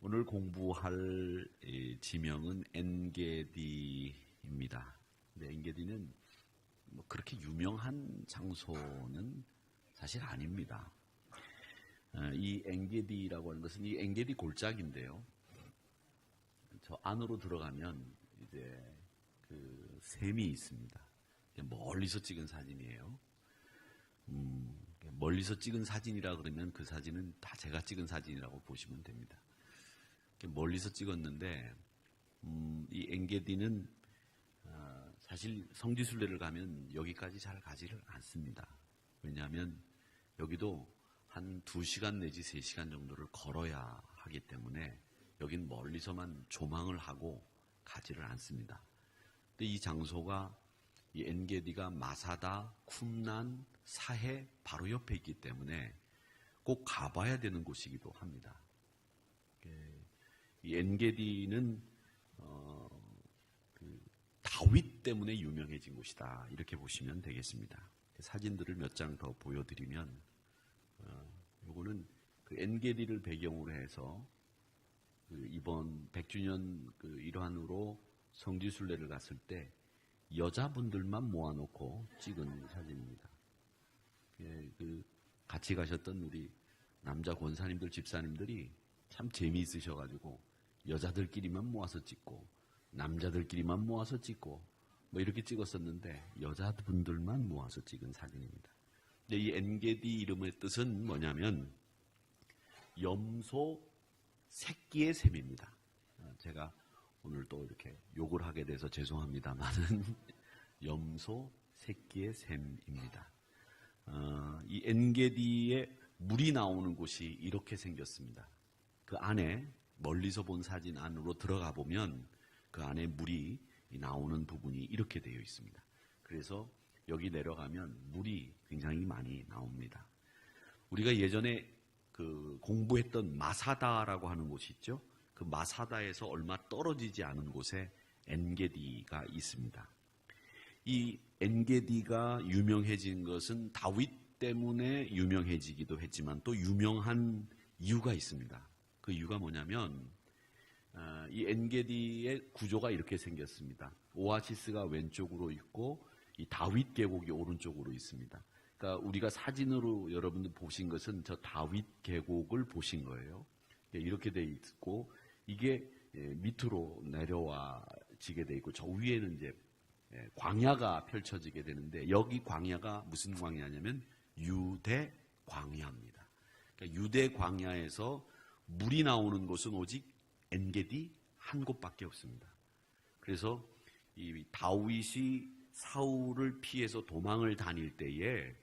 오늘 공부할 지명은 엔게디입니다. 근데 엔게디는 뭐 그렇게 유명한 장소는 사실 아닙니다. 이 엔게디라고 하는 것은 이 엔게디 골짜기인데요. 저 안으로 들어가면 이제 그 샘이 있습니다. 멀리서 찍은 사진이에요. 멀리서 찍은 사진이라 그러면 그 사진은 다 제가 찍은 사진이라고 보시면 됩니다. 멀리서 찍었는데 이 엔게디는 사실 성지순례를 가면 여기까지 잘 가지를 않습니다. 왜냐하면 여기도 한 2시간 내지 3시간 정도를 걸어야 하기 때문에 여긴 멀리서만 조망을 하고 가지를 않습니다. 근데 이 장소가 이 엔게디가 마사다, 쿰란, 사해 바로 옆에 있기 때문에 꼭 가봐야 되는 곳이기도 합니다. 이 엔게디는 다윗 때문에 유명해진 곳이다. 이렇게 보시면 되겠습니다. 사진들을 몇 장 더 보여드리면 요거는 그 엔게디를 배경으로 해서 이번 100주년 일환으로 성지순례를 갔을 때 여자분들만 모아놓고 찍은 사진입니다. 같이 가셨던 우리 남자 권사님들, 집사님들이 참 재미있으셔가지고 여자들끼리만 모아서 찍고 남자들끼리만 모아서 찍고 뭐 이렇게 찍었었는데 여자분들만 모아서 찍은 사진입니다. 근데 이 엔게디 이름의 뜻은 뭐냐면 염소 새끼의 샘입니다. 제가 오늘 또 이렇게 욕을 하게 돼서 죄송합니다만은 염소 새끼의 샘입니다. 이 엔게디에 물이 나오는 곳이 이렇게 생겼습니다. 그 안에 멀리서 본 사진 안으로 들어가 보면 그 안에 물이 나오는 부분이 이렇게 되어 있습니다. 그래서 여기 내려가면 물이 굉장히 많이 나옵니다. 우리가 예전에 공부했던 마사다라고 하는 곳이 있죠. 그 마사다에서 얼마 떨어지지 않은 곳에 엔게디가 있습니다. 이 엔게디가 유명해진 것은 다윗 때문에 유명해지기도 했지만 또 유명한 이유가 있습니다. 그 이유가 뭐냐면 이 엔게디의 구조가 이렇게 생겼습니다. 오아시스가 왼쪽으로 있고 이 다윗 계곡이 오른쪽으로 있습니다. 그러니까 우리가 사진으로 여러분들 보신 것은 저 다윗 계곡을 보신 거예요. 이렇게 돼 있고 이게 밑으로 내려와지게 돼 있고 저 위에는 이제 광야가 펼쳐지게 되는데 여기 광야가 무슨 광야냐면 유대 광야입니다. 그러니까 유대 광야에서 물이 나오는 곳은 오직 엔게디 한 곳밖에 없습니다. 그래서 이 다윗이 사울을 피해서 도망을 다닐 때에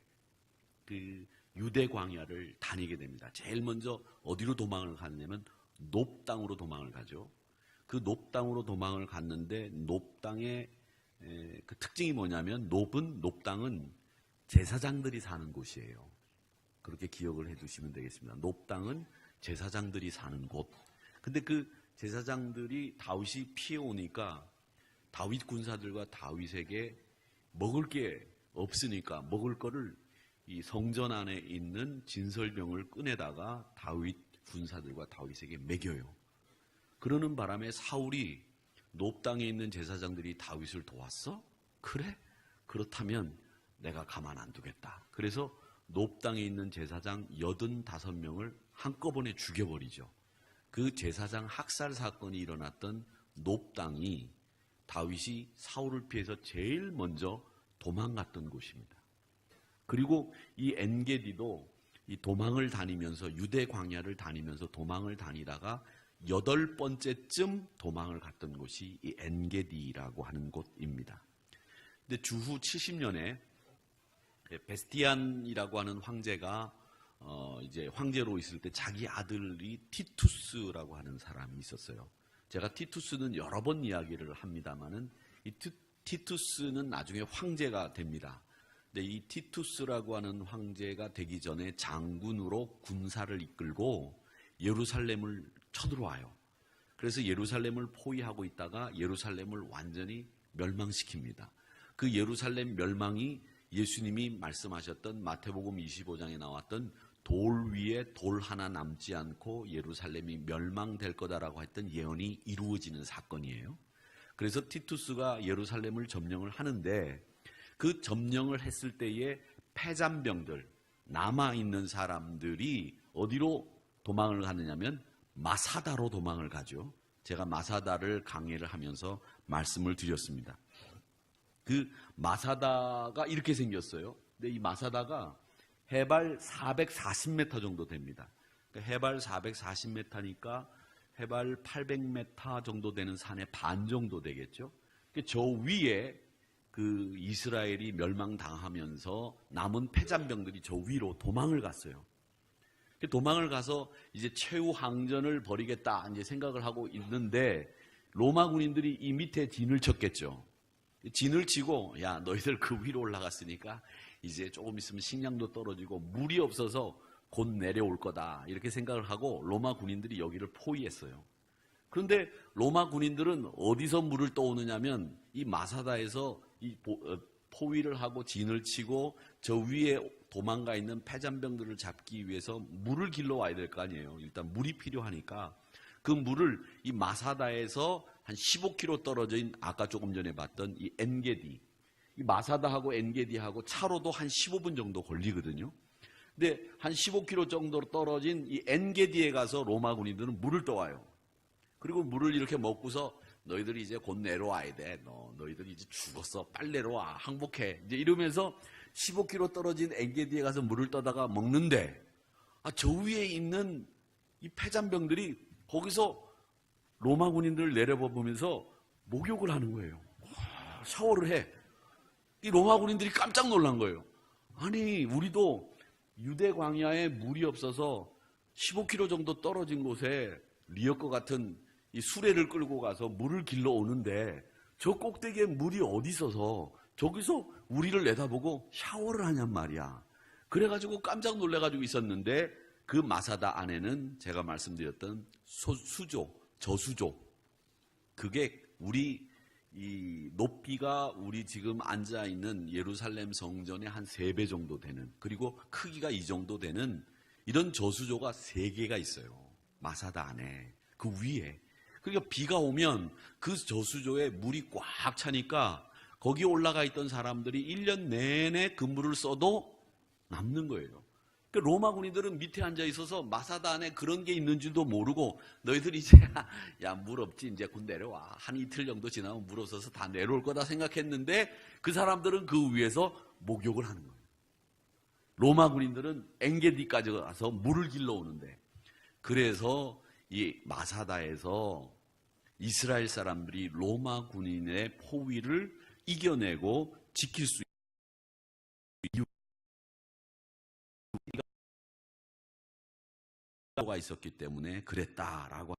그 유대 광야를 다니게 됩니다. 제일 먼저 어디로 도망을 갔냐면 놉 땅으로 도망을 가죠. 그 놉 땅으로 도망을 갔는데 놉 땅의 그 특징이 뭐냐면 놉 땅은 제사장들이 사는 곳이에요. 그렇게 기억을 해두시면 되겠습니다. 놉 땅은 제사장들이 사는 곳. 근데 그 제사장들이 다윗이 피해오니까 다윗 군사들과 다윗에게 먹을 게 없으니까 먹을 거를 이 성전 안에 있는 진설병을 꺼내다가 다윗 군사들과 다윗에게 먹여요. 그러는 바람에 사울이 놉 땅에 있는 제사장들이 다윗을 도왔어? 그래? 그렇다면 내가 가만 안 두겠다. 그래서 놉 땅에 있는 제사장 85명을 한꺼번에 죽여버리죠. 그 제사장 학살 사건이 일어났던 놉 땅이 다윗이 사울을 피해서 제일 먼저 도망갔던 곳입니다. 그리고 이 엔게디도 이 도망을 다니면서 유대 광야를 다니면서 도망을 다니다가 8번째쯤 도망을 갔던 곳이 이 엔게디라고 하는 곳입니다. 근데 주후 70년에 베스티안이라고 하는 황제가 이제 황제로 있을 때 자기 아들이 티투스라고 하는 사람이 있었어요. 제가 티투스는 여러 번 이야기를 합니다만은 이 티투스는 나중에 황제가 됩니다. 근데 이 티투스라고 하는 황제가 되기 전에 장군으로 군사를 이끌고 예루살렘을 쳐들어와요. 그래서 예루살렘을 포위하고 있다가 예루살렘을 완전히 멸망시킵니다. 그 예루살렘 멸망이 예수님이 말씀하셨던 마태복음 25장에 나왔던 돌 위에 돌 하나 남지 않고 예루살렘이 멸망될 거다라고 했던 예언이 이루어지는 사건이에요. 그래서 티투스가 예루살렘을 점령을 하는데 그 점령을 했을 때에 패잔병들, 남아있는 사람들이 어디로 도망을 가느냐면 마사다로 도망을 가죠. 제가 마사다를 강해를 하면서 말씀을 드렸습니다. 그 마사다가 이렇게 생겼어요. 근데 이 마사다가 해발 440m 정도 됩니다. 그러니까 해발 440m니까 해발 800m 정도 되는 산의 반 정도 되겠죠. 저 위에 그 이스라엘이 멸망당하면서 남은 패잔병들이 저 위로 도망을 갔어요. 도망을 가서 이제 최후 항전을 벌이겠다 이제 생각을 하고 있는데 로마 군인들이 이 밑에 진을 쳤겠죠. 진을 치고 야 너희들 그 위로 올라갔으니까 이제 조금 있으면 식량도 떨어지고 물이 없어서 곧 내려올 거다 이렇게 생각을 하고 로마 군인들이 여기를 포위했어요. 그런데 로마 군인들은 어디서 물을 떠오느냐면 이 마사다에서 이 포위를 하고 진을 치고 저 위에 도망가 있는 패잔병들을 잡기 위해서 물을 길러 와야 될 거 아니에요. 일단 물이 필요하니까 그 물을 이 마사다에서 한 15km 떨어진 아까 조금 전에 봤던 이 엔게디, 이 마사다하고 엔게디하고 차로도 한 15분 정도 걸리거든요. 근데 한 15km 정도로 떨어진 이 엔게디에 가서 로마 군인들은 물을 떠와요. 그리고 물을 이렇게 먹고서 너희들이 이제 곧 내려와야 돼. 너희들이 이제 죽었어. 빨리 내려와. 항복해. 이제 이러면서 15km 떨어진 엔게디에 가서 물을 떠다가 먹는데 저 위에 있는 이 패잔병들이 거기서 로마 군인들을 내려보면서 목욕을 하는 거예요. 샤워를 해. 이 로마 군인들이 깜짝 놀란 거예요. 아니 우리도 유대 광야에 물이 없어서 15km 정도 떨어진 곳에 리어커 같은 이 수레를 끌고 가서 물을 길러 오는데 저 꼭대기에 물이 어디 있어서 저기서 우리를 내다보고 샤워를 하냔 말이야. 그래가지고 깜짝 놀래가지고 있었는데 그 마사다 안에는 제가 말씀드렸던 수조, 저수조, 그게 우리 이 높이가 우리 지금 앉아있는 예루살렘 성전의 한 3배 정도 되는, 그리고 크기가 이 정도 되는 이런 저수조가 3개가 있어요. 마사다 안에, 그 위에. 그러니까 비가 오면 그 저수조에 물이 꽉 차니까 거기 올라가 있던 사람들이 1년 내내 그 물을 써도 남는 거예요. 그러니까 로마 군인들은 밑에 앉아 있어서 마사다 안에 그런 게 있는 줄도 모르고 너희들 이제 야 물 없지 이제 곧 내려와. 한 이틀 정도 지나면 물 없어서 다 내려올 거다 생각했는데 그 사람들은 그 위에서 목욕을 하는 거예요. 로마 군인들은 엔게디까지 가서 물을 길러 오는데, 그래서 이 마사다에서 이스라엘 사람들이 로마 군인의 포위를 이겨내고 지킬 수 있는 이유가 있었기 때문에 그랬다라고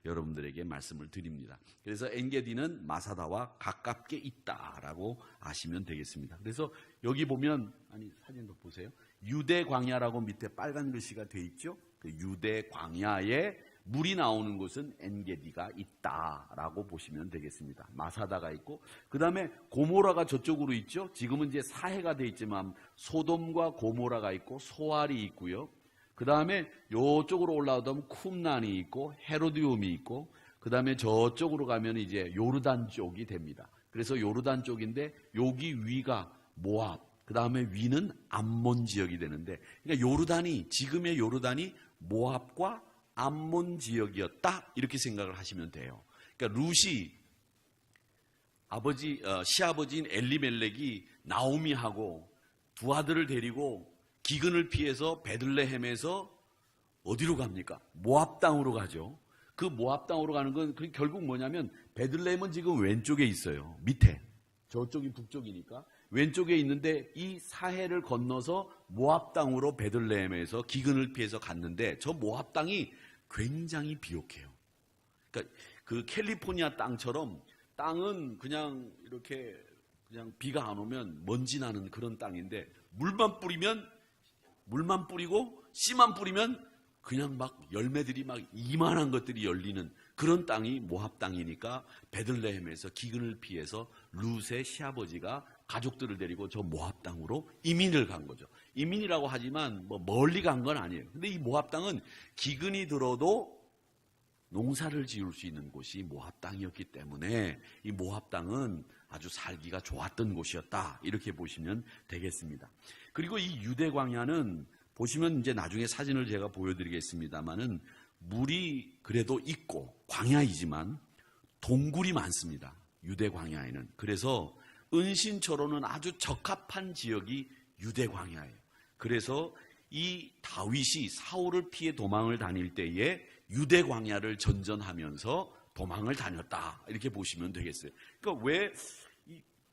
여러분들에게 말씀을 드립니다. 그래서 엔게디는 마사다와 가깝게 있다라고 아시면 되겠습니다. 그래서 여기 보면, 아니 사진도 보세요. 유대 광야라고 밑에 빨간 글씨가 돼 있죠. 그 유대 광야에 물이 나오는 곳은 엔게디가 있다라고 보시면 되겠습니다. 마사다가 있고, 그 다음에 고모라가 저쪽으로 있죠. 지금은 이제 사해가 돼 있지만 소돔과 고모라가 있고 소알이 있고요. 그 다음에 이쪽으로 올라오면 쿰난이 있고 헤로디움이 있고, 그 다음에 저쪽으로 가면 이제 요르단 쪽이 됩니다. 그래서 요르단 쪽인데 여기 위가 모압, 그 다음에 위는 암몬 지역이 되는데, 그러니까 요르단이, 지금의 요르단이 모압과 암몬 지역이었다 이렇게 생각을 하시면 돼요. 그러니까 룻이 시아버지인 엘리멜렉이 나오미하고 두 아들을 데리고 기근을 피해서 베들레헴에서 어디로 갑니까? 모압 땅으로 가죠. 그 모압 땅으로 가는 건 결국 뭐냐면 베들레헴은 지금 왼쪽에 있어요. 밑에. 저쪽이 북쪽이니까 왼쪽에 있는데 이 사해를 건너서 모압 땅으로 베들레헴에서 기근을 피해서 갔는데 저 모압 땅이 굉장히 비옥해요. 그러니까 그 캘리포니아 땅처럼 땅은 그냥 이렇게 그냥 비가 안 오면 먼지 나는 그런 땅인데 물만 뿌리고 씨만 뿌리면 그냥 막 열매들이 막 이만한 것들이 열리는 그런 땅이 모압 땅이니까 베들레헴에서 기근을 피해서 룻의 시아버지가 가족들을 데리고 저 모압 땅으로 이민을 간 거죠. 이민이라고 하지만 뭐 멀리 간 건 아니에요. 근데 이 모압 땅은 기근이 들어도 농사를 지을 수 있는 곳이 모압 땅이었기 때문에 이 모압 땅은 아주 살기가 좋았던 곳이었다. 이렇게 보시면 되겠습니다. 그리고 이 유대 광야는 보시면 이제 나중에 사진을 제가 보여드리겠습니다만은 물이 그래도 있고 광야이지만 동굴이 많습니다. 유대 광야에는. 그래서 은신처로는 아주 적합한 지역이 유대 광야예요. 그래서 이 다윗이 사울을 피해 도망을 다닐 때에 유대 광야를 전전하면서 도망을 다녔다. 이렇게 보시면 되겠어요. 그러니까 왜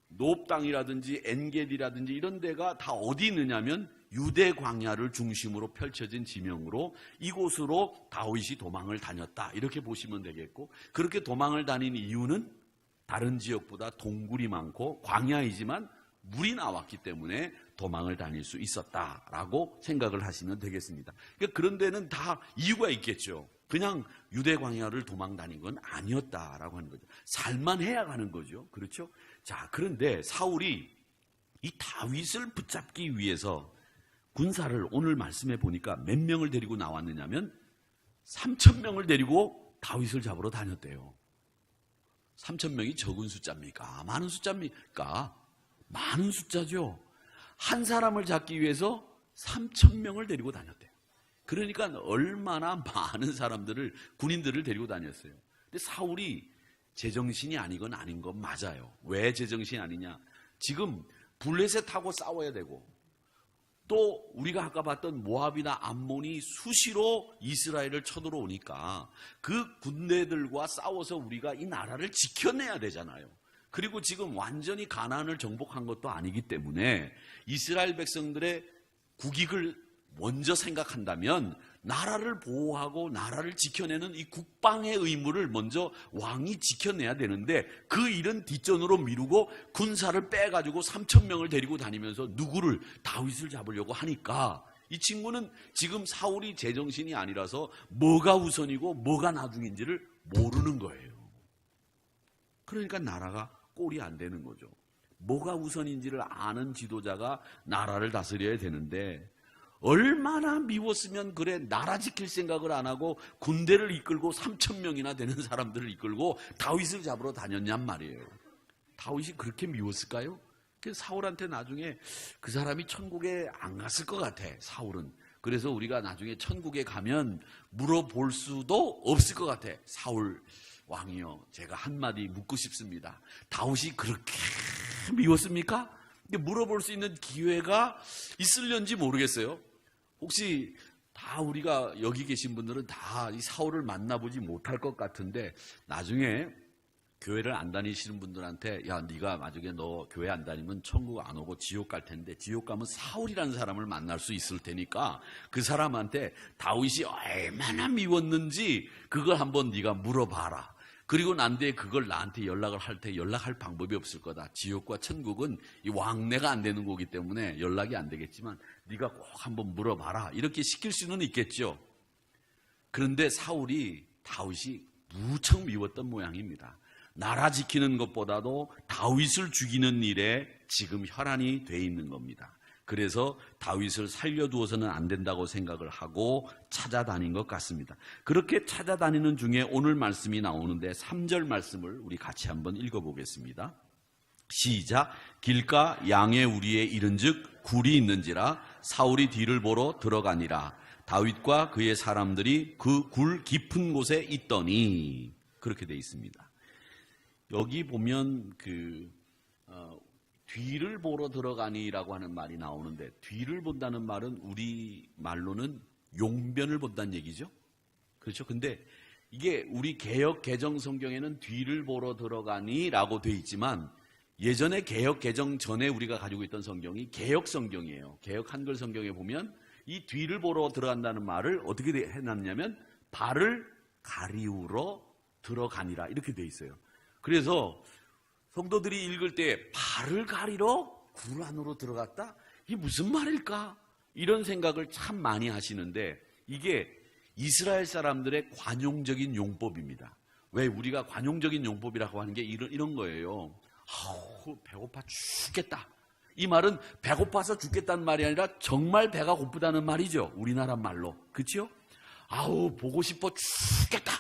노업 땅이라든지 엔게디라든지 이런 데가 다 어디 있느냐면 유대 광야를 중심으로 펼쳐진 지명으로 이곳으로 다윗이 도망을 다녔다. 이렇게 보시면 되겠고, 그렇게 도망을 다닌 이유는 다른 지역보다 동굴이 많고 광야이지만 물이 나왔기 때문에 도망을 다닐 수 있었다라고 생각을 하시면 되겠습니다. 그러니까 그런 데는 다 이유가 있겠죠. 그냥 유대 광야를 도망 다닌 건 아니었다라고 하는 거죠. 살만해야 가는 거죠. 그렇죠? 자, 그런데 사울이 이 다윗을 붙잡기 위해서 군사를 오늘 말씀해 보니까 몇 명을 데리고 나왔느냐면 3,000명을 데리고 다윗을 잡으러 다녔대요. 3,000명이 적은 숫자입니까? 많은 숫자입니까? 많은 숫자죠. 한 사람을 잡기 위해서 3,000명을 데리고 다녔대요. 그러니까 얼마나 많은 사람들을, 군인들을 데리고 다녔어요. 근데 사울이 제정신이 아니건 아닌 건 맞아요. 왜 제정신이 아니냐? 지금 블레셋하고 싸워야 되고, 또 우리가 아까 봤던 모압이나 암몬이 수시로 이스라엘을 쳐들어오니까 그 군대들과 싸워서 우리가 이 나라를 지켜내야 되잖아요. 그리고 지금 완전히 가나안을 정복한 것도 아니기 때문에 이스라엘 백성들의 국익을 먼저 생각한다면 나라를 보호하고 나라를 지켜내는 이 국방의 의무를 먼저 왕이 지켜내야 되는데 그 일은 뒷전으로 미루고 군사를 빼가지고 3,000명을 데리고 다니면서 누구를, 다윗을 잡으려고 하니까 이 친구는 지금 사울이 제정신이 아니라서 뭐가 우선이고 뭐가 나중인지를 모르는 거예요. 그러니까 나라가 꼴이 안 되는 거죠. 뭐가 우선인지를 아는 지도자가 나라를 다스려야 되는데 얼마나 미웠으면 그래 나라 지킬 생각을 안 하고 군대를 이끌고 3,000명이나 되는 사람들을 이끌고 다윗을 잡으러 다녔냔 말이에요. 다윗이 그렇게 미웠을까요? 사울한테 나중에 그 사람이 천국에 안 갔을 것 같아, 사울은. 그래서 우리가 나중에 천국에 가면 물어볼 수도 없을 것 같아. 사울 왕이요, 제가 한마디 묻고 싶습니다. 다윗이 그렇게 미웠습니까? 근데 물어볼 수 있는 기회가 있을런지 모르겠어요. 혹시 다 우리가 여기 계신 분들은 다 이 사울을 만나보지 못할 것 같은데 나중에 교회를 안 다니시는 분들한테 야, 네가 나중에 너 교회 안 다니면 천국 안 오고 지옥 갈 텐데 지옥 가면 사울이라는 사람을 만날 수 있을 테니까 그 사람한테 다윗이 얼마나 미웠는지 그걸 한번 네가 물어봐라. 그리고 난 뒤에 그걸 나한테 연락을 할 때 연락할 방법이 없을 거다. 지옥과 천국은 이 왕래가 안 되는 거기 때문에 연락이 안 되겠지만 네가 꼭 한번 물어봐라. 이렇게 시킬 수는 있겠죠. 그런데 사울이 다윗이 무척 미웠던 모양입니다. 나라 지키는 것보다도 다윗을 죽이는 일에 지금 혈안이 돼 있는 겁니다. 그래서 다윗을 살려두어서는 안 된다고 생각을 하고 찾아다닌 것 같습니다. 그렇게 찾아다니는 중에 오늘 말씀이 나오는데 3절 말씀을 우리 같이 한번 읽어보겠습니다. 시작. 길가 양의 우리에 이른즉 굴이 있는지라 사울이 뒤를 보러 들어가니라. 다윗과 그의 사람들이 그 굴 깊은 곳에 있더니, 그렇게 돼 있습니다. 여기 보면 뒤를 보러 들어가니라고 하는 말이 나오는데, 뒤를 본다는 말은 우리 말로는 용변을 본다는 얘기죠. 그렇죠? 근데 이게 우리 개역 개정 성경에는 뒤를 보러 들어가니라고 돼 있지만 예전에 개역 개정 전에 우리가 가지고 있던 성경이 개역 성경이에요. 개역 한글 성경에 보면 이 뒤를 보러 들어간다는 말을 어떻게 해놨냐면 발을 가리우러 들어가니라 이렇게 돼 있어요. 그래서 성도들이 읽을 때 발을 가리러 굴 안으로 들어갔다? 이게 무슨 말일까? 이런 생각을 참 많이 하시는데 이게 이스라엘 사람들의 관용적인 용법입니다. 왜 우리가 관용적인 용법이라고 하는 게 이런 거예요. 아우, 배고파 죽겠다. 이 말은 배고파서 죽겠다는 말이 아니라 정말 배가 고프다는 말이죠. 우리나라 말로. 그렇죠? 아우, 보고 싶어 죽겠다.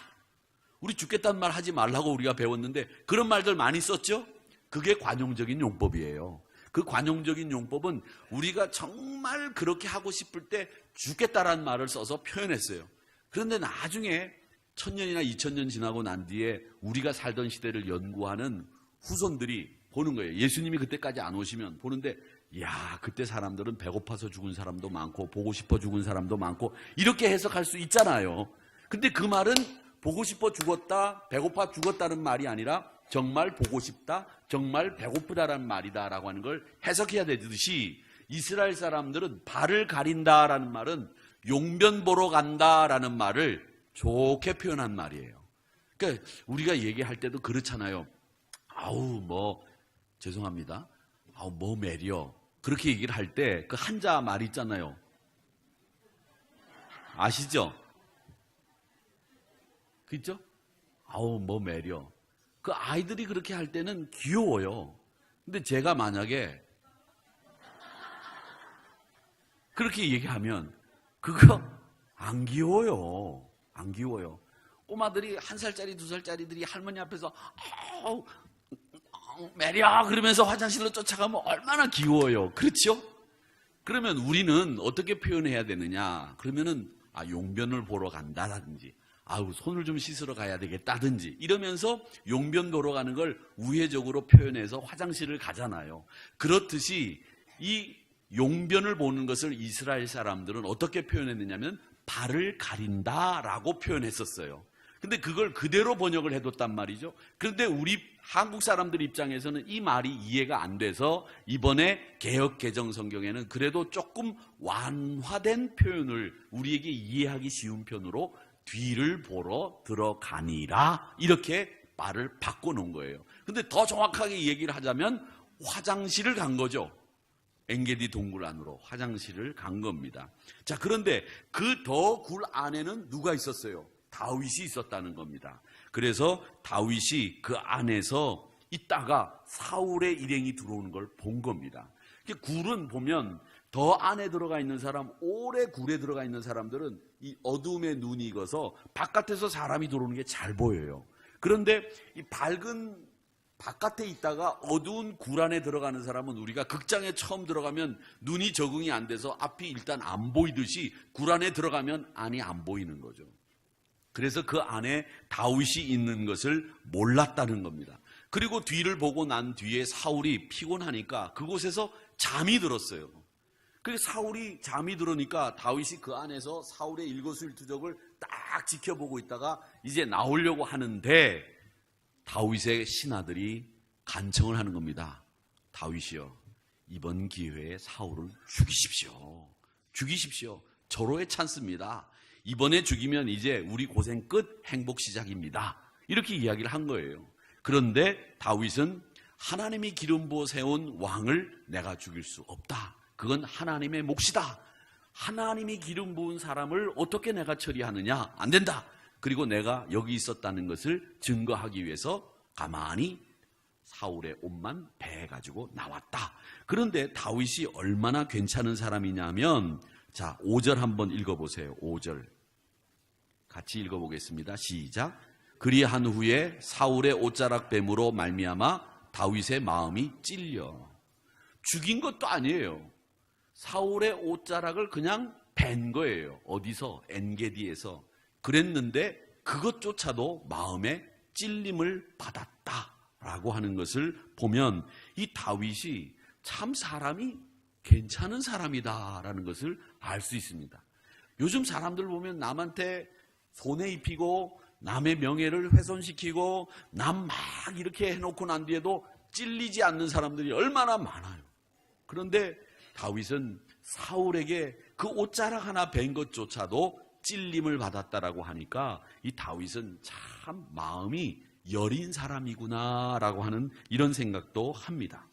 우리 죽겠다는 말 하지 말라고 우리가 배웠는데 그런 말들 많이 썼죠? 그게 관용적인 용법이에요. 그 관용적인 용법은 우리가 정말 그렇게 하고 싶을 때 죽겠다라는 말을 써서 표현했어요. 그런데 나중에 1000년이나 2000년 지나고 난 뒤에 우리가 살던 시대를 연구하는 후손들이 보는 거예요. 예수님이 그때까지 안 오시면 보는데, 야, 그때 사람들은 배고파서 죽은 사람도 많고 보고 싶어 죽은 사람도 많고 이렇게 해석할 수 있잖아요. 근데 그 말은 보고 싶어 죽었다, 배고파 죽었다는 말이 아니라 정말 보고 싶다, 정말 배고프다라는 말이다라고 하는 걸 해석해야 되듯이 이스라엘 사람들은 발을 가린다라는 말은 용변 보러 간다라는 말을 좋게 표현한 말이에요. 그러니까 우리가 얘기할 때도 그렇잖아요. 아우, 뭐 죄송합니다. 아우, 뭐 매려. 그렇게 얘기를 할 때 그 한자 말 있잖아요. 아시죠? 그죠? 아우, 뭐 매려. 그 아이들이 그렇게 할 때는 귀여워요. 근데 제가 만약에 그렇게 얘기하면 그거 안 귀여워요. 안 귀여워요. 꼬마들이 1살짜리, 2살짜리들이 할머니 앞에서 아우, 매려 그러면서 화장실로 쫓아가면 얼마나 귀여워요. 그렇죠? 그러면 우리는 어떻게 표현해야 되느냐? 그러면은 용변을 보러 간다든지, 아우, 손을 좀 씻으러 가야 되겠다든지 이러면서 용변 보러 가는 걸 우회적으로 표현해서 화장실을 가잖아요. 그렇듯이 이 용변을 보는 것을 이스라엘 사람들은 어떻게 표현했느냐면 발을 가린다라고 표현했었어요. 근데 그걸 그대로 번역을 해뒀단 말이죠. 그런데 우리 한국 사람들 입장에서는 이 말이 이해가 안 돼서 이번에 개역 개정 성경에는 그래도 조금 완화된 표현을 우리에게 이해하기 쉬운 편으로 뒤를 보러 들어가니라 이렇게 말을 바꿔놓은 거예요. 근데 더 정확하게 얘기를 하자면 화장실을 간 거죠. 엔게디 동굴 안으로 화장실을 간 겁니다. 자, 그런데 그 더 굴 안에는 누가 있었어요? 다윗이 있었다는 겁니다. 그래서 다윗이 그 안에서 있다가 사울의 일행이 들어오는 걸 본 겁니다. 굴은 보면 더 안에 들어가 있는 사람, 오래 굴에 들어가 있는 사람들은 이 어둠에 눈이 익어서 바깥에서 사람이 들어오는 게 잘 보여요. 그런데 이 밝은 바깥에 있다가 어두운 굴 안에 들어가는 사람은 우리가 극장에 처음 들어가면 눈이 적응이 안 돼서 앞이 일단 안 보이듯이 굴 안에 들어가면 안이 안 보이는 거죠. 그래서 그 안에 다윗이 있는 것을 몰랐다는 겁니다. 그리고 뒤를 보고 난 뒤에 사울이 피곤하니까 그곳에서 잠이 들었어요. 그래서 사울이 잠이 들으니까 다윗이 그 안에서 사울의 일거수일투족을 딱 지켜보고 있다가 이제 나오려고 하는데 다윗의 신하들이 간청을 하는 겁니다. 다윗이요, 이번 기회에 사울을 죽이십시오. 죽이십시오. 절호의 찬스입니다. 이번에 죽이면 이제 우리 고생 끝, 행복 시작입니다. 이렇게 이야기를 한 거예요. 그런데 다윗은 하나님이 기름 부어 세운 왕을 내가 죽일 수 없다. 그건 하나님의 몫이다. 하나님이 기름 부은 사람을 어떻게 내가 처리하느냐? 안 된다. 그리고 내가 여기 있었다는 것을 증거하기 위해서 가만히 사울의 옷만 베가지고 나왔다. 그런데 다윗이 얼마나 괜찮은 사람이냐면, 자, 5절 한번 읽어보세요. 5절 같이 읽어보겠습니다. 시작. 그리한 후에 사울의 옷자락 뱀으로 말미암아 다윗의 마음이 찔려. 죽인 것도 아니에요. 사울의 옷자락을 그냥 벤 거예요. 어디서? 엔게디에서. 그랬는데 그것조차도 마음에 찔림을 받았다라고 하는 것을 보면 이 다윗이 참 사람이 괜찮은 사람이다라는 것을 알 수 있습니다. 요즘 사람들 보면 남한테 손해 입히고 남의 명예를 훼손시키고 남 막 이렇게 해놓고 난 뒤에도 찔리지 않는 사람들이 얼마나 많아요. 그런데 다윗은 사울에게 그 옷자락 하나 벤 것조차도 찔림을 받았다라고 하니까 이 다윗은 참 마음이 여린 사람이구나라고 하는 이런 생각도 합니다.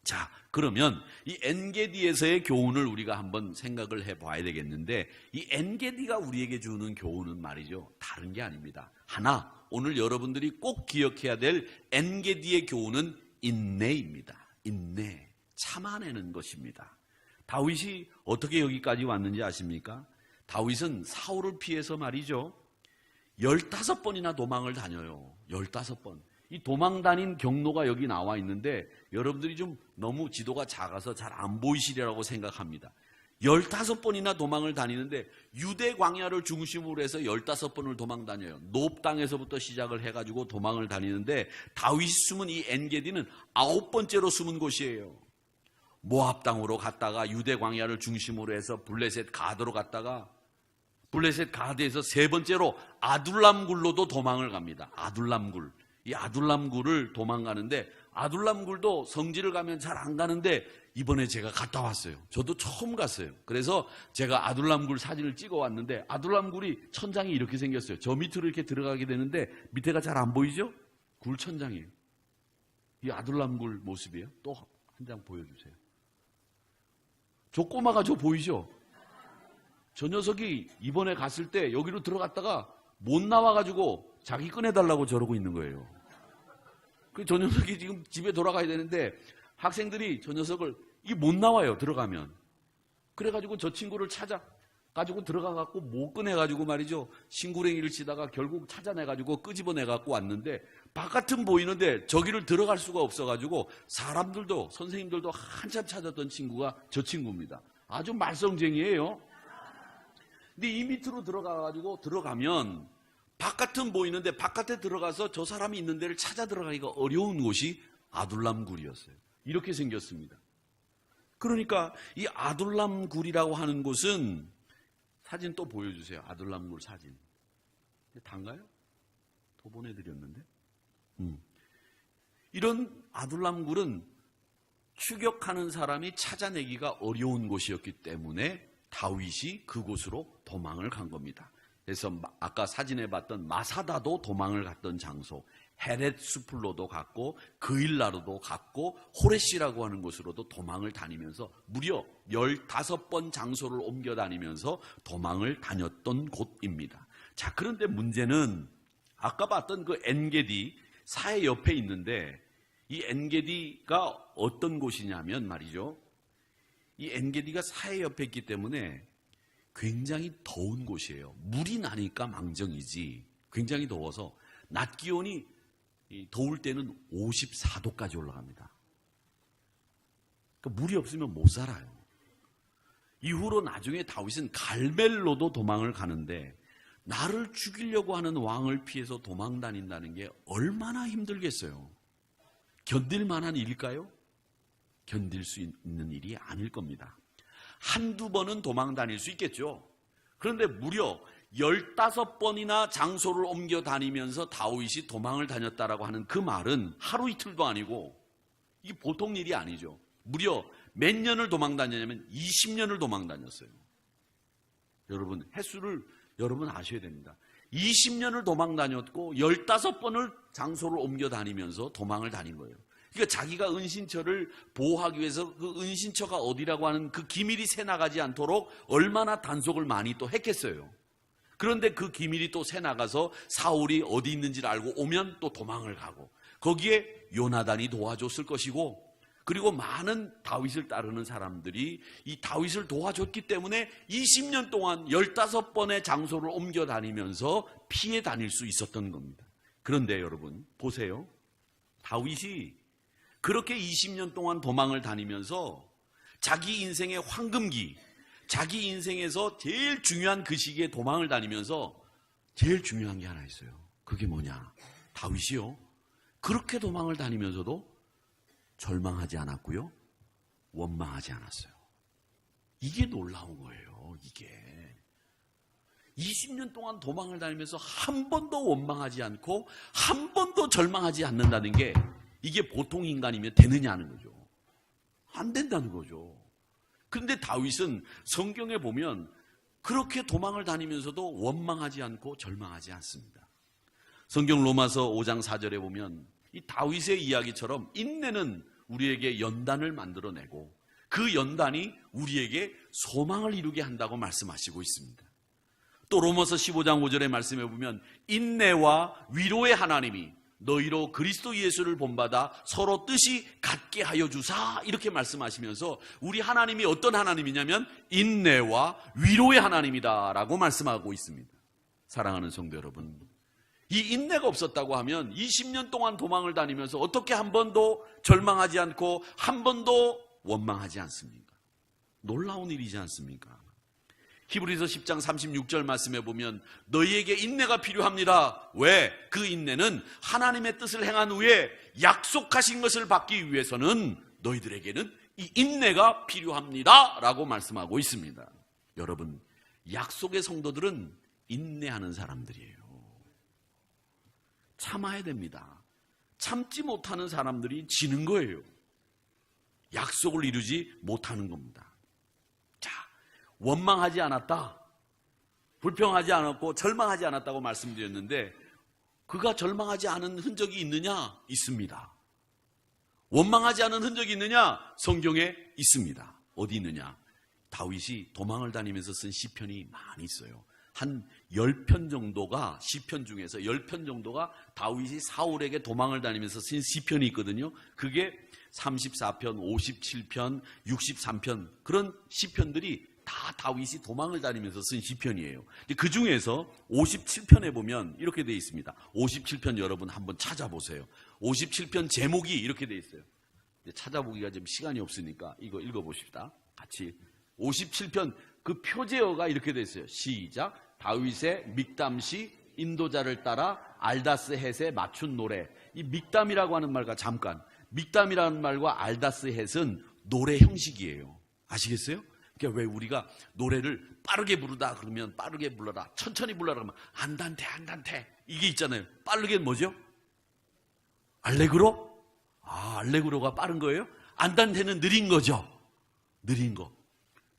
자, 그러면 이 엔게디에서의 교훈을 우리가 한번 생각을 해봐야 되겠는데, 이 엔게디가 우리에게 주는 교훈은 말이죠, 다른 게 아닙니다. 하나, 오늘 여러분들이 꼭 기억해야 될 엔게디의 교훈은 인내입니다. 인내, 참아내는 것입니다. 다윗이 어떻게 여기까지 왔는지 아십니까? 다윗은 사울을 피해서 말이죠, 15번이나 도망을 다녀요. 15번. 이 도망 다닌 경로가 여기 나와 있는데 여러분들이 좀 너무 지도가 작아서 잘 안 보이시리라고 생각합니다. 15번이나 도망을 다니는데 유대 광야를 중심으로 해서 15번을 도망 다녀요. 노브 땅에서부터 시작을 해가지고 도망을 다니는데 다윗이 숨은 이 엔게디는 9번째로 숨은 곳이에요. 모압 땅으로 갔다가 유대 광야를 중심으로 해서 블레셋 가드로 갔다가 블레셋 가드에서 3번째로 아둘람굴로도 도망을 갑니다. 아둘람굴. 이 아둘람굴을 도망가는데 아둘람굴도 성지를 가면 잘 안 가는데 이번에 제가 갔다 왔어요. 저도 처음 갔어요. 그래서 제가 아둘람굴 사진을 찍어 왔는데 아둘람굴이 천장이 이렇게 생겼어요. 저 밑으로 이렇게 들어가게 되는데 밑에가 잘 안 보이죠? 굴 천장이에요. 이 아둘람굴 모습이에요. 또 한 장 보여주세요. 저 꼬마가 저 보이죠? 저 녀석이 이번에 갔을 때 여기로 들어갔다가 못 나와가지고 자기 꺼내달라고 저러고 있는 거예요. 저 녀석이 지금 집에 돌아가야 되는데 학생들이 저 녀석을 이게 못 나와요. 들어가면. 그래가지고 저 친구를 찾아가지고 들어가갖고 못 꺼내가지고 말이죠. 신구랭이를 치다가 결국 찾아내가지고 끄집어내갖고 왔는데 바깥은 보이는데 저기를 들어갈 수가 없어가지고 사람들도 선생님들도 한참 찾았던 친구가 저 친구입니다. 아주 말썽쟁이에요. 근데 이 밑으로 들어가가지고 들어가면 바깥은 보이는데 바깥에 들어가서 저 사람이 있는 데를 찾아 들어가기가 어려운 곳이 아둘람굴이었어요. 이렇게 생겼습니다. 그러니까 이 아둘람굴이라고 하는 곳은 사진 또 보여주세요. 아둘람굴 사진. 단가요? 더 보내드렸는데. 이런 아둘람굴은 추격하는 사람이 찾아내기가 어려운 곳이었기 때문에 다윗이 그곳으로 도망을 간 겁니다. 그래서 아까 사진에 봤던 마사다도 도망을 갔던 장소, 헤렛 수플로도 갔고 그일라로도 갔고 호레시라고 하는 곳으로도 도망을 다니면서 무려 15번 장소를 옮겨 다니면서 도망을 다녔던 곳입니다. 자, 그런데 문제는 아까 봤던 그 엔게디 사해 옆에 있는데 이 엔게디가 어떤 곳이냐면 말이죠. 이 엔게디가 사해 옆에 있기 때문에 굉장히 더운 곳이에요. 물이 나니까 망정이지 굉장히 더워서 낮 기온이 더울 때는 54도까지 올라갑니다. 그러니까 물이 없으면 못 살아요. 이후로 나중에 다윗은 갈멜로도 도망을 가는데 나를 죽이려고 하는 왕을 피해서 도망 다닌다는 게 얼마나 힘들겠어요. 견딜 만한 일일까요? 견딜 수 있는 일이 아닐 겁니다. 한두 번은 도망 다닐 수 있겠죠. 그런데 무려 15번이나 장소를 옮겨 다니면서 다윗이 도망을 다녔다라고 하는 그 말은 하루 이틀도 아니고 이게 보통 일이 아니죠. 무려 몇 년을 도망 다녔냐면 20년을 도망 다녔어요. 여러분 횟수를 여러분 아셔야 됩니다. 20년을 도망 다녔고 15번을 장소를 옮겨 다니면서 도망을 다닌 거예요. 그러니까 자기가 은신처를 보호하기 위해서 그 은신처가 어디라고 하는 그 기밀이 새나가지 않도록 얼마나 단속을 많이 또 했겠어요. 그런데 그 기밀이 또 새나가서 사울이 어디 있는지를 알고 오면 또 도망을 가고 거기에 요나단이 도와줬을 것이고 그리고 많은 다윗을 따르는 사람들이 이 다윗을 도와줬기 때문에 20년 동안 15번의 장소를 옮겨 다니면서 피해 다닐 수 있었던 겁니다. 그런데 여러분 보세요. 다윗이 그렇게 20년 동안 도망을 다니면서 자기 인생의 황금기, 자기 인생에서 제일 중요한 그 시기에 도망을 다니면서 제일 중요한 게 하나 있어요. 그게 뭐냐? 다윗이요. 그렇게 도망을 다니면서도 절망하지 않았고요. 원망하지 않았어요. 이게 놀라운 거예요. 이게. 20년 동안 도망을 다니면서 한 번도 원망하지 않고 한 번도 절망하지 않는다는 게 이게 보통 인간이면 되느냐는 거죠. 안 된다는 거죠. 그런데 다윗은 성경에 보면 그렇게 도망을 다니면서도 원망하지 않고 절망하지 않습니다. 성경 로마서 5장 4절에 보면 이 다윗의 이야기처럼 인내는 우리에게 연단을 만들어내고 그 연단이 우리에게 소망을 이루게 한다고 말씀하시고 있습니다. 또 로마서 15장 5절의 말씀에 보면 인내와 위로의 하나님이 너희로 그리스도 예수를 본받아 서로 뜻이 같게 하여 주사, 이렇게 말씀하시면서 우리 하나님이 어떤 하나님이냐면 인내와 위로의 하나님이다라고 말씀하고 있습니다. 사랑하는 성도 여러분, 이 인내가 없었다고 하면 20년 동안 도망을 다니면서 어떻게 한 번도 절망하지 않고 한 번도 원망하지 않습니까? 놀라운 일이지 않습니까? 히브리서 10장 36절 말씀에 보면 너희에게 인내가 필요합니다. 왜? 그 인내는 하나님의 뜻을 행한 후에 약속하신 것을 받기 위해서는 너희들에게는 이 인내가 필요합니다 라고 말씀하고 있습니다. 여러분, 약속의 성도들은 인내하는 사람들이에요. 참아야 됩니다. 참지 못하는 사람들이 지는 거예요. 약속을 이루지 못하는 겁니다. 자, 원망하지 않았다, 불평하지 않았고 절망하지 않았다고 말씀드렸는데 그가 절망하지 않은 흔적이 있느냐? 있습니다. 원망하지 않은 흔적이 있느냐? 성경에 있습니다. 어디 있느냐? 다윗이 도망을 다니면서 쓴 시편이 많이 있어요. 한 10편 정도가, 시편 중에서 10편 정도가 다윗이 사울에게 도망을 다니면서 쓴 시편이 있거든요. 그게 34편, 57편, 63편, 그런 시편들이 다 다윗이 도망을 다니면서 쓴 시편이에요. 그 중에서 57편에 보면 이렇게 되어 있습니다. 57편 여러분 한번 찾아보세요. 57편 제목이 이렇게 되어 있어요. 찾아보기가 좀 시간이 없으니까 이거 읽어보십시다. 같이. 57편 그 표제어가 이렇게 되어 있어요. 시작. 다윗의 믹담시, 인도자를 따라 알다스 헷에 맞춘 노래. 이 믹담이라고 하는 말과 잠깐, 믹담이라는 말과 알다스 헷은 노래 형식이에요. 아시겠어요? 그러니까 왜 우리가 노래를 빠르게 부르다 그러면 빠르게 불러라, 천천히 불러라 그러면 안단테 안단테 이게 있잖아요. 빠르게는 뭐죠? 알레그로? 알레그로가 빠른 거예요? 안단테는 느린 거죠. 느린 거.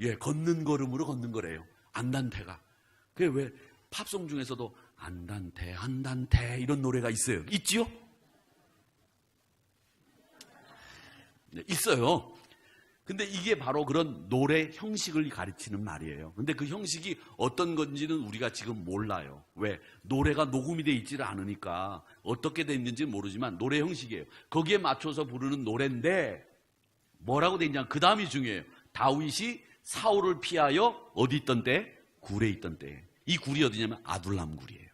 예, 걷는 걸음으로 걷는 거래요. 안단테가. 그게 왜 팝송 중에서도 안단테 안단테 이런 노래가 있어요. 있지요? 네, 있어요. 근데 이게 바로 그런 노래 형식을 가르치는 말이에요. 근데 그 형식이 어떤 건지는 우리가 지금 몰라요. 왜? 노래가 녹음이 돼 있지를 않으니까 어떻게 돼 있는지는 모르지만 노래 형식이에요. 거기에 맞춰서 부르는 노래인데 뭐라고 돼 있냐? 그 다음이 중요해요. 다윗이 사울을 피하여 어디 있던 때? 굴에 있던 때. 이 굴이 어디냐면 아둘람 굴이에요.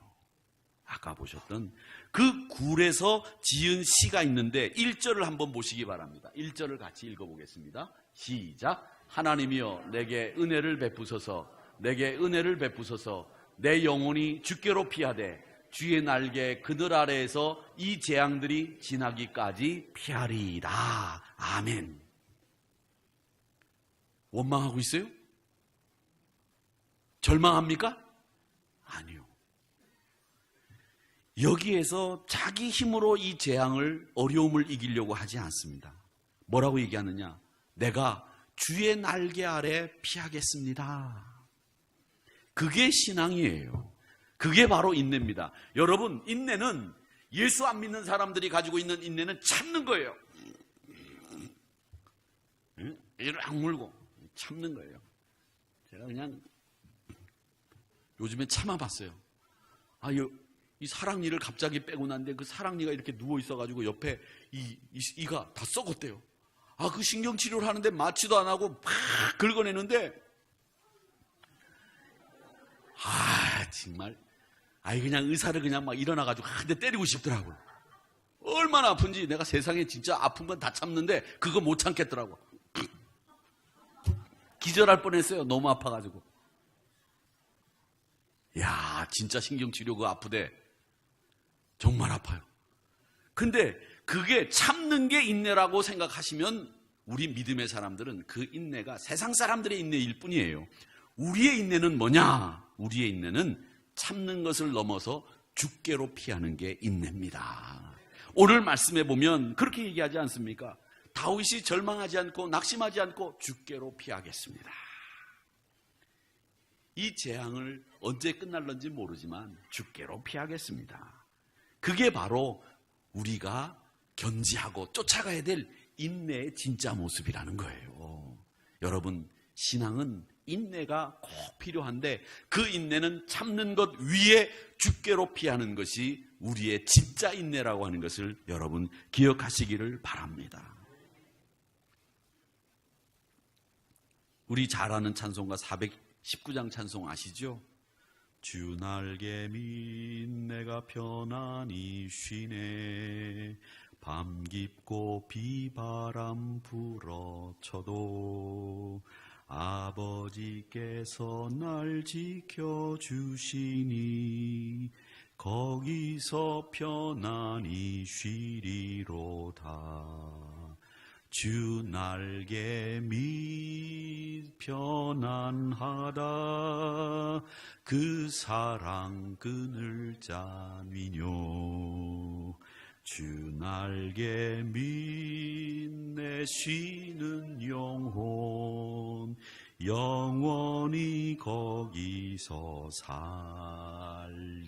아까 보셨던 그 굴에서 지은 시가 있는데 1절을 한번 보시기 바랍니다. 1절을 같이 읽어보겠습니다. 시작. 하나님이여 내게 은혜를 베푸소서, 내게 은혜를 베푸소서. 내 영혼이 주께로 피하되 주의 날개 그늘 아래에서 이 재앙들이 지나기까지 피하리이다. 아멘. 원망하고 있어요? 절망합니까? 아니요. 여기에서 자기 힘으로 이 재앙을, 어려움을 이기려고 하지 않습니다. 뭐라고 얘기하느냐? 내가 주의 날개 아래 피하겠습니다. 그게 신앙이에요. 그게 바로 인내입니다. 여러분, 인내는 예수 안 믿는 사람들이 가지고 있는 인내는 참는 거예요. 이를 악물고 참는 거예요. 제가 그냥 요즘에 참아봤어요. 이 사랑니를 갑자기 빼고 났는데 그 사랑니가 이렇게 누워 있어가지고 옆에 이가 다 썩었대요. 그 신경치료를 하는데 마취도 안 하고 막 긁어내는데 정말 그냥 의사를 그냥 막 일어나가지고 한 대 때리고 싶더라고요. 얼마나 아픈지 내가 세상에 진짜 아픈 건 다 참는데 그거 못 참겠더라고. 기절할 뻔했어요. 너무 아파가지고. 야, 진짜 신경치료 그거 아프대. 정말 아파요. 근데 그게 참는 게 인내라고 생각하시면 우리 믿음의 사람들은 그 인내가 세상 사람들의 인내일 뿐이에요. 우리의 인내는 뭐냐? 우리의 인내는 참는 것을 넘어서 주께로 피하는 게 인내입니다. 오늘 말씀에 보면 그렇게 얘기하지 않습니까? 다윗이 절망하지 않고 낙심하지 않고 주께로 피하겠습니다. 이 재앙을 언제 끝날는지 모르지만 주께로 피하겠습니다. 그게 바로 우리가 견지하고 쫓아가야 될 인내의 진짜 모습이라는 거예요. 여러분, 신앙은 인내가 꼭 필요한데 그 인내는 참는 것 위에 주께로 피하는 것이 우리의 진짜 인내라고 하는 것을 여러분 기억하시기를 바랍니다. 우리 잘 아는 찬송가 419장 찬송 아시죠? 주 날개미 내가 편안히 쉬네 밤 깊고 비바람 불어쳐도 아버지께서 날 지켜주시니 거기서 편안히 쉬리로다. 주 날개 밑 편안하다. 그 사랑 그늘 짠이뇨. 주 날개 밑 내 쉬는 영혼 영원히 거기서 살리.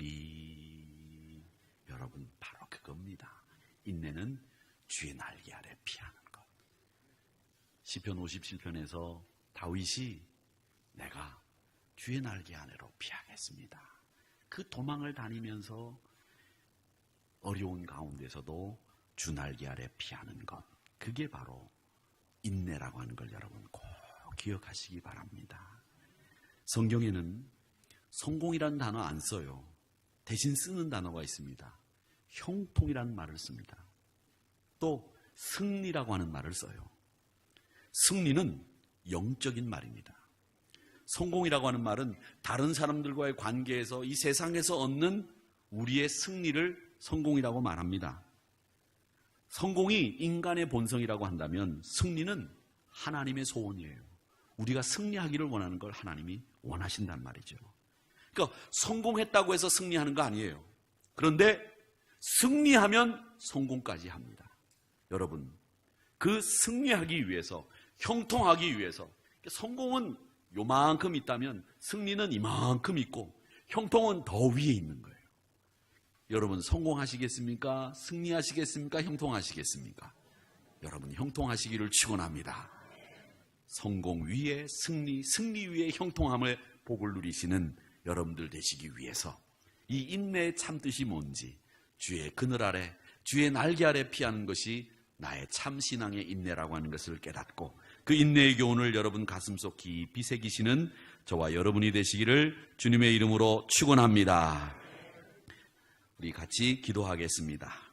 여러분 바로 그겁니다. 인내는 주의 날개 아래 피하는 것. 시편 57편에서 다윗이 내가 주의 날개 아래로 피하겠습니다. 그 도망을 다니면서 어려운 가운데서도 주 날개 아래 피하는 것, 그게 바로 인내라고 하는 걸 여러분 꼭 기억하시기 바랍니다. 성경에는 성공이라는 단어 안 써요. 대신 쓰는 단어가 있습니다. 형통이라는 말을 씁니다. 또 승리라고 하는 말을 써요. 승리는 영적인 말입니다. 성공이라고 하는 말은 다른 사람들과의 관계에서 이 세상에서 얻는 우리의 승리를 성공이라고 말합니다. 성공이 인간의 본성이라고 한다면 승리는 하나님의 소원이에요. 우리가 승리하기를 원하는 걸 하나님이 원하신단 말이죠. 그러니까 성공했다고 해서 승리하는 거 아니에요. 그런데 승리하면 성공까지 합니다. 여러분, 그 승리하기 위해서, 형통하기 위해서, 성공은 요만큼 있다면 승리는 이만큼 있고 형통은 더 위에 있는 거예요. 여러분 성공하시겠습니까? 승리하시겠습니까? 형통하시겠습니까? 여러분 형통하시기를 축원합니다. 성공 위에 승리, 승리 위에 형통함을 복을 누리시는 여러분들 되시기 위해서 이 인내의 참뜻이 뭔지, 주의 그늘 아래, 주의 날개 아래 피하는 것이 나의 참신앙의 인내라고 하는 것을 깨닫고 그 인내의 교훈을 여러분 가슴속 깊이 새기시는 저와 여러분이 되시기를 주님의 이름으로 축원합니다. 우리 같이 기도하겠습니다.